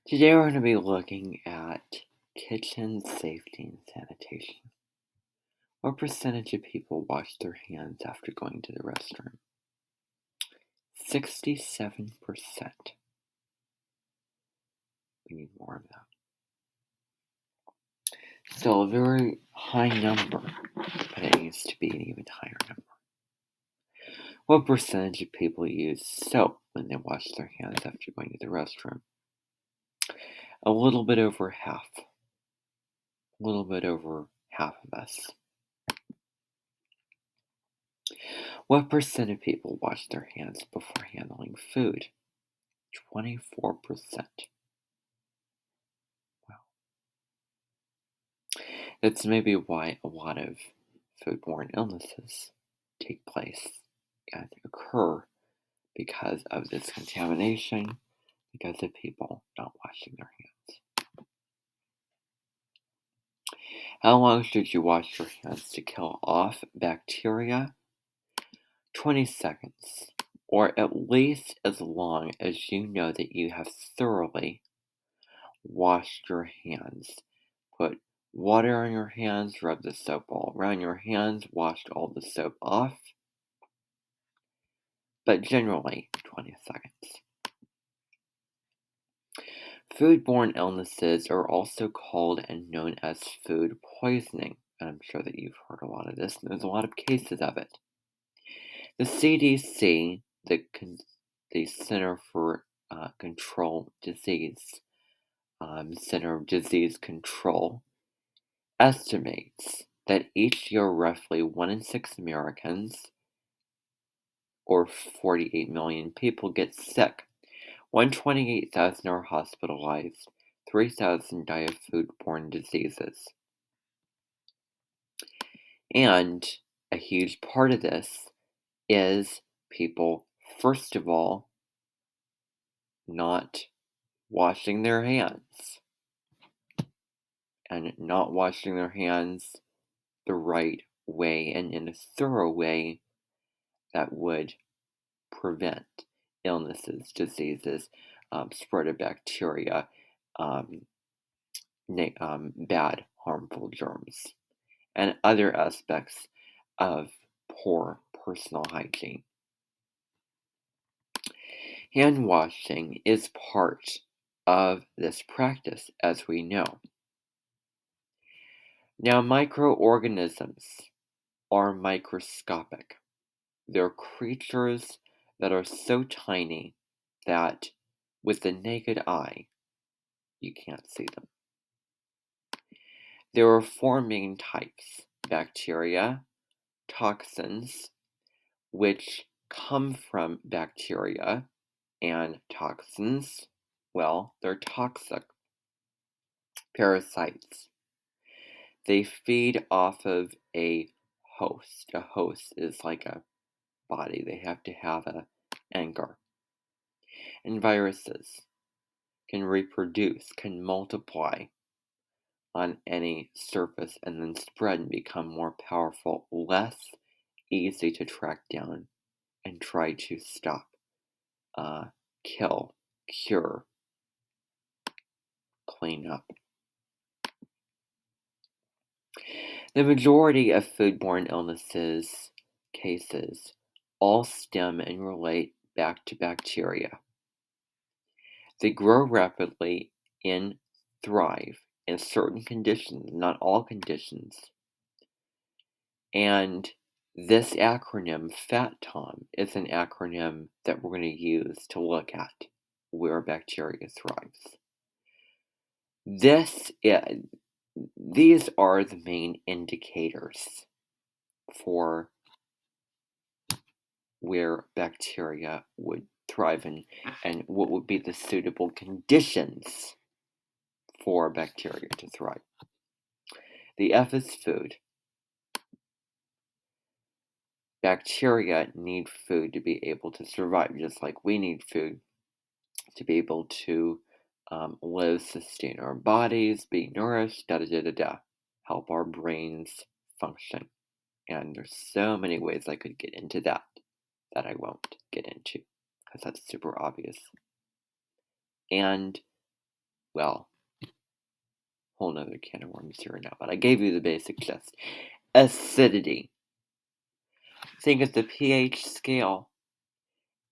Today we're going to be looking at kitchen safety and sanitation. What percentage of people wash their hands after going to the restroom? 67%. We need more of that. Still a very high number, but it needs to be an even higher number. What percentage of people use soap when they wash their hands after going to the restroom? A little bit over half. A little bit over half of us. What percent of people wash their hands before handling food? 24%. Wow. That's maybe why a lot of foodborne illnesses take place and occur because of this contamination, because of people not washing their hands. How long should you wash your hands to kill off bacteria? 20 seconds, or at least as long as you know that you have thoroughly washed your hands. Put water on your hands, rub the soap all around your hands, washed all the soap off, but generally 20 seconds. Foodborne illnesses are also called and known as food poisoning, and I'm sure that you've heard a lot of this, and there's a lot of cases of it. The CDC, the Center for Control Disease, Center of Disease Control, estimates that each year roughly 1 in 6 Americans, or 48 million people, get sick. 128,000 are hospitalized, 3,000 die of foodborne diseases. And a huge part of this is people, first of all, not washing their hands. And not washing their hands the right way and in a thorough way that would prevent illnesses, diseases, spread of bacteria, bad, harmful germs, and other aspects of poor personal hygiene. Hand washing is part of this practice, as we know. Now, microorganisms are microscopic. They're creatures that are so tiny that with the naked eye, you can't see them. There are 4 main types: bacteria, toxins, which come from bacteria, and toxins, well, they're toxic. Parasites. They feed off of a host. A host is like a body. They have to have an anchor. And viruses can reproduce, can multiply on any surface and then spread and become more powerful, less easy to track down and try to stop, kill, cure, clean up. The majority of foodborne illnesses cases all stem and relate back to bacteria. They grow rapidly and thrive in certain conditions, not all conditions. And this acronym, FATTOM, is an acronym that we're going to use to look at where bacteria thrives. These are the main indicators for where bacteria would thrive and what would be the suitable conditions for bacteria to thrive. The F is food. Bacteria need food to be able to survive, just like we need food to be able to live, sustain our bodies, be nourished, help our brains function. And there's so many ways I could get into that I won't get into because that's super obvious. And well, whole nother can of worms here now, but I gave you the basic gist. Acidity. Think of the pH scale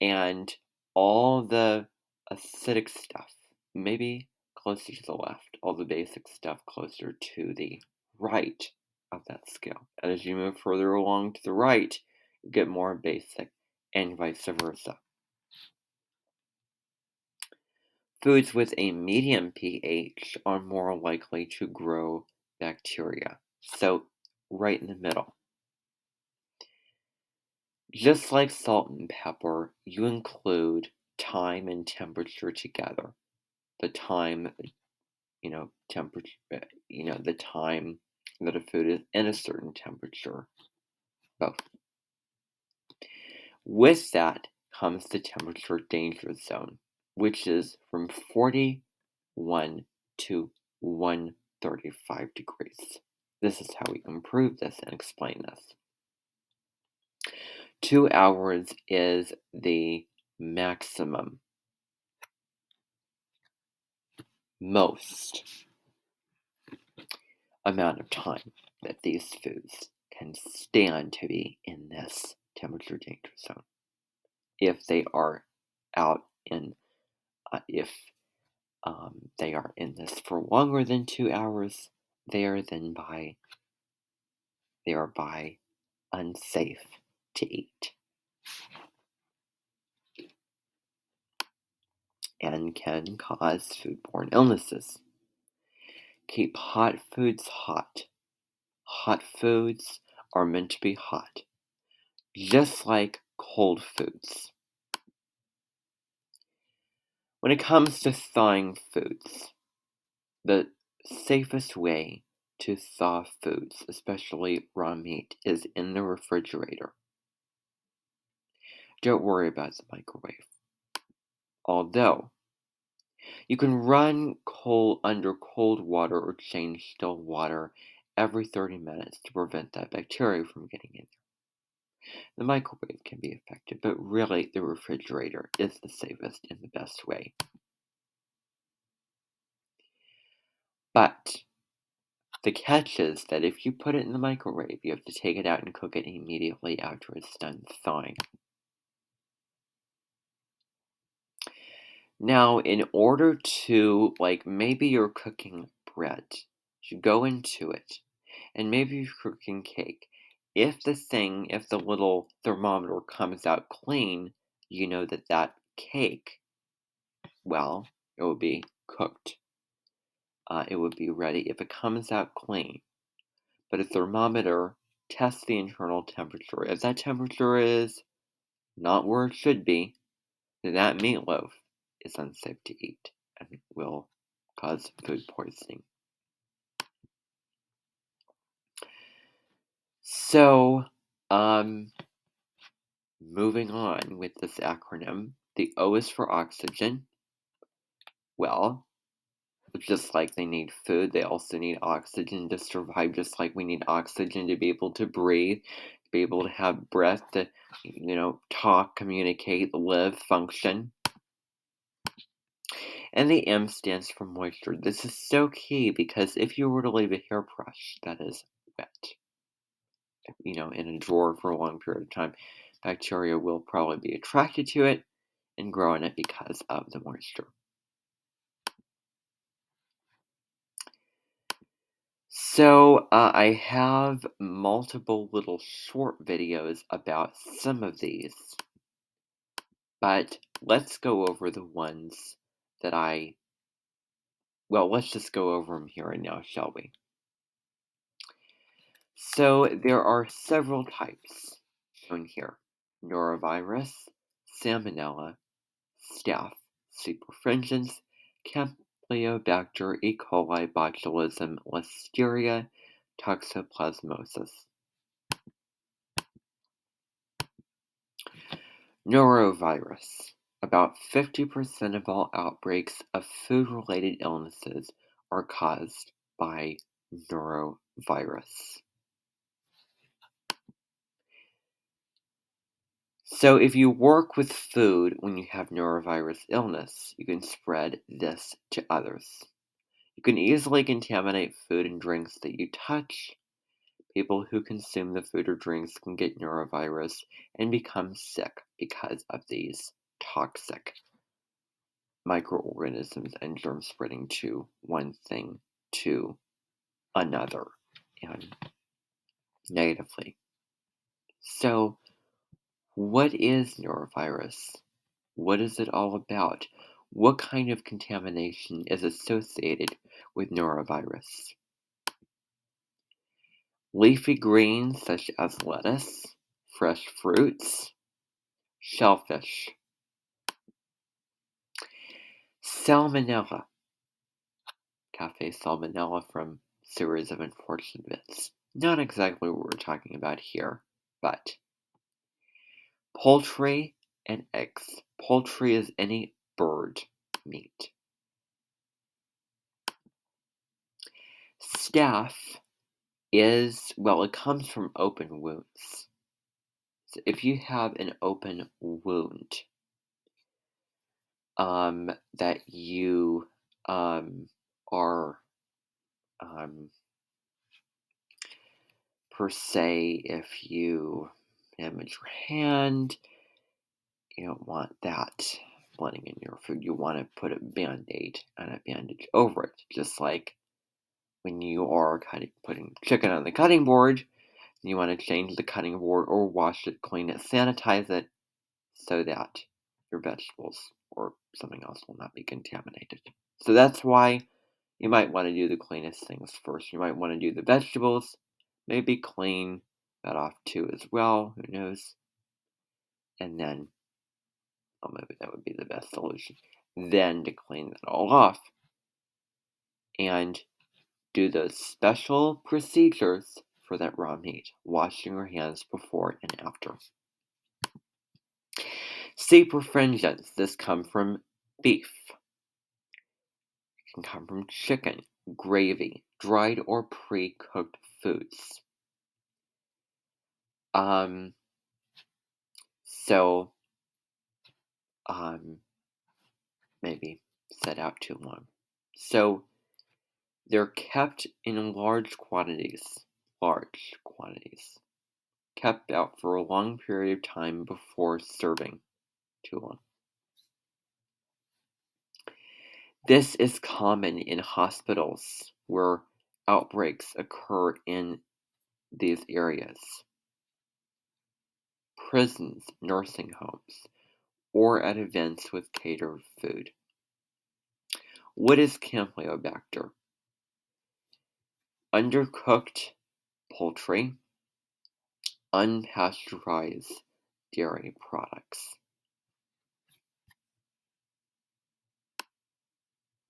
and all the acidic stuff, maybe closer to the left, all the basic stuff closer to the right of that scale. And as you move further along to the right, you get more basic, and vice versa. Foods with a medium pH are more likely to grow bacteria. So, right in the middle. Just like salt and pepper, you include time and temperature together. The time, temperature, the time that a food is in a certain temperature, both. With that comes the temperature danger zone, which is from 41 to 135 degrees. This is how we can prove this and explain this. 2 hours is the maximum, most amount of time that these foods can stand to be in this temperature danger zone. If they are out in, if they are in this for longer than 2 hours, they are by unsafe to eat and can cause foodborne illnesses. Keep hot foods hot. Hot foods are meant to be hot, just like cold foods. When it comes to thawing foods, the safest way to thaw foods, especially raw meat, is in the refrigerator. Don't worry about the microwave. Although, you can run under cold water or change still water every 30 minutes to prevent that bacteria from getting in there. The microwave can be effective, but really the refrigerator is the safest and the best way. But the catch is that if you put it in the microwave, you have to take it out and cook it immediately after it's done thawing. Now, in order to, maybe you're cooking bread, you go into it, and maybe you're cooking cake. If the little thermometer comes out clean, you know that cake, well, it will be cooked. It would be ready if it comes out clean. But a thermometer tests the internal temperature. If that temperature is not where it should be, then that meatloaf is unsafe to eat and will cause food poisoning. So, moving on with this acronym, the O is for oxygen. Well, just like they need food, they also need oxygen to survive, just like we need oxygen to be able to breathe, to be able to have breath, to, talk, communicate, live, function. And the M stands for moisture. This is so key because if you were to leave a hairbrush that is wet, in a drawer for a long period of time, bacteria will probably be attracted to it and grow in it because of the moisture. So I have multiple little short videos about some of these, but let's go over the ones that let's just go over them here and now, shall we? So there are several types shown here: norovirus, salmonella, staph, superfringens, Campylobacter, E. coli, botulism, listeria, toxoplasmosis. Norovirus. About 50% of all outbreaks of food-related illnesses are caused by norovirus. So if you work with food when you have norovirus illness, you can spread this to others. You can easily contaminate food and drinks that you touch. People who consume the food or drinks can get norovirus and become sick because of these toxic microorganisms and germs spreading to one thing to another and negatively. So, what is norovirus? What is it all about? What kind of contamination is associated with norovirus? Leafy greens such as lettuce, fresh fruits, shellfish. Salmonella. Cafe salmonella from series of unfortunate events. Not exactly what we're talking about here, but poultry and eggs. Poultry is any bird meat. Staph it comes from open wounds. So if you have an open wound, that you are per se, if you damage your hand, you don't want that blending in your food. You want to put a band-aid and a bandage over it, just like when you are putting chicken on the cutting board. You want to change the cutting board or wash it, clean it, sanitize it so that your vegetables or something else will not be contaminated. So that's why you might want to do the cleanest things first. You might want to do the vegetables, maybe clean that off too as well, who knows. And then, maybe that would be the best solution. Then to clean that all off and do those special procedures for that raw meat, washing your hands before and after. C. perfringens. This come from beef. It can come from chicken, gravy, dried or pre-cooked foods. So, maybe set out too long. So, they're kept in large quantities, kept out for a long period of time before serving, too long. This is common in hospitals where outbreaks occur in these areas, prisons, nursing homes, or at events with catered food. What is Campylobacter? Undercooked poultry, unpasteurized dairy products.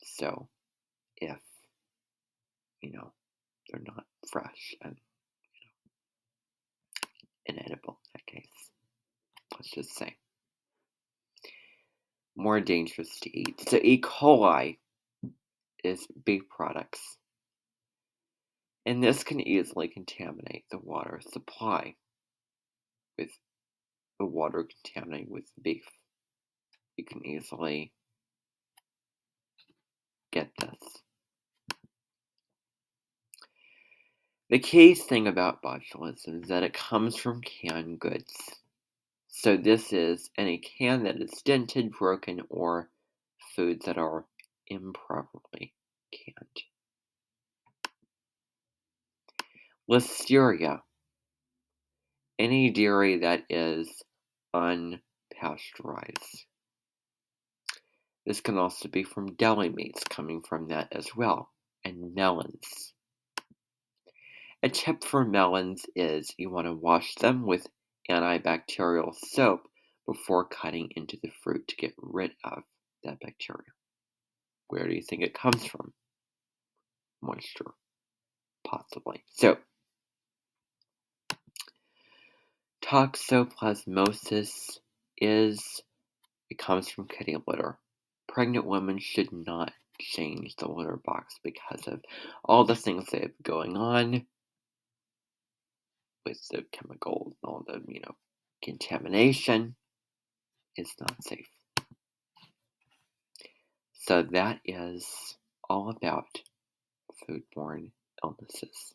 So, if, they're not fresh and inedible in that case, let's just say. More dangerous to eat. So, E. coli is beef products. And this can easily contaminate the water supply with the water contaminated with beef. You can easily get this. The key thing about botulism is that it comes from canned goods. So this is any can that is dented, broken, or foods that are improperly canned. Listeria. Any dairy that is unpasteurized. This can also be from deli meats, coming from that as well, and melons. A tip for melons is you want to wash them with antibacterial soap before cutting into the fruit to get rid of that bacteria. Where do you think it comes from? Moisture, possibly. So, toxoplasmosis it comes from kitty litter. Pregnant women should not change the litter box because of all the things they have going on with the chemicals and all the, contamination is not safe. So that is all about foodborne illnesses.